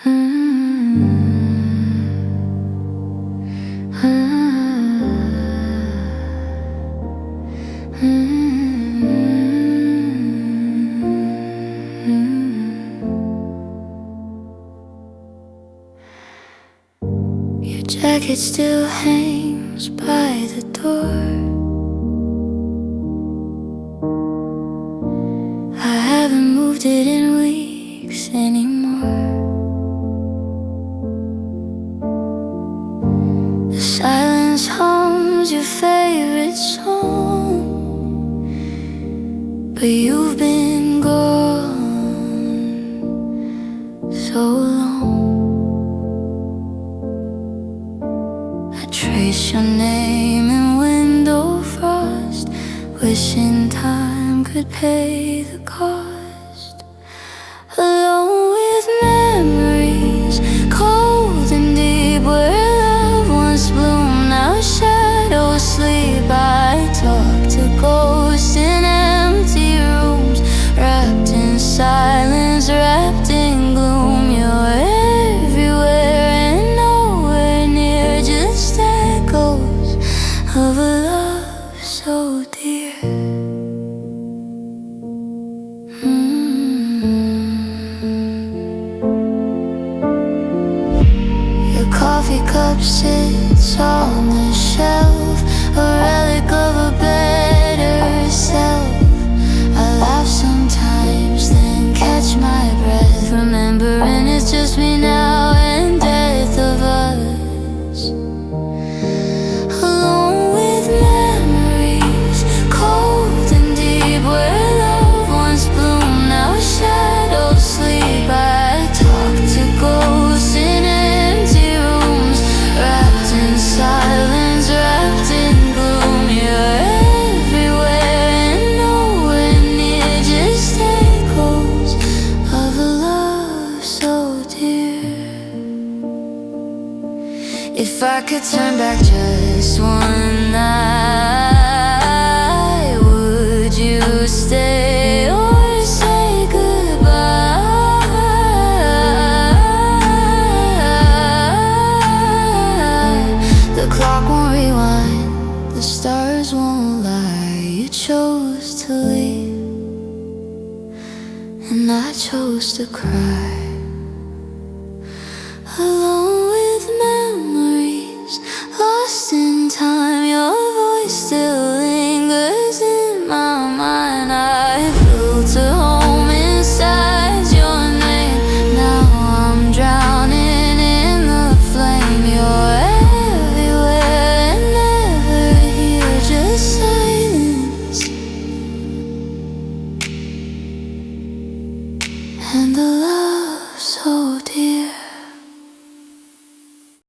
Your jacket still hangs by the door. I haven't moved it in weeks anymore. The silence hums your favorite song, but you've been gone so long. I trace your name in window frost, wishing time could pay the cost. Alone with memories, cold and deep, where love once bloomed, now shadows sleep. I talk to ghosts in empty rooms, wrapped in silence, wrapped in gloom. You're everywhere and nowhere near, just echoes of a love so dear. Your coffee cup sits on the shelf, a relic of a better self. I laugh sometimes, then catch my breath, remembering it's just me now and death of us. Alone with memories, cold and deep, where love once bloomed, now shadows sleep. I talk to ghosts in empty rooms, wrapped in silence, wrapped in gloom. You're everywhere and nowhere near, just echoes of a love so dear. If I could turn back just one night, would you stay or say goodbye? The clock won't rewind, the stars won't lie. You chose to leave, and I chose to cry. Alone with memories, lost in time, your voice still lingers in my mind. I built a home inside your name, now I'm drowning in the flame. You're everywhere and never here, just silence and a love so dear.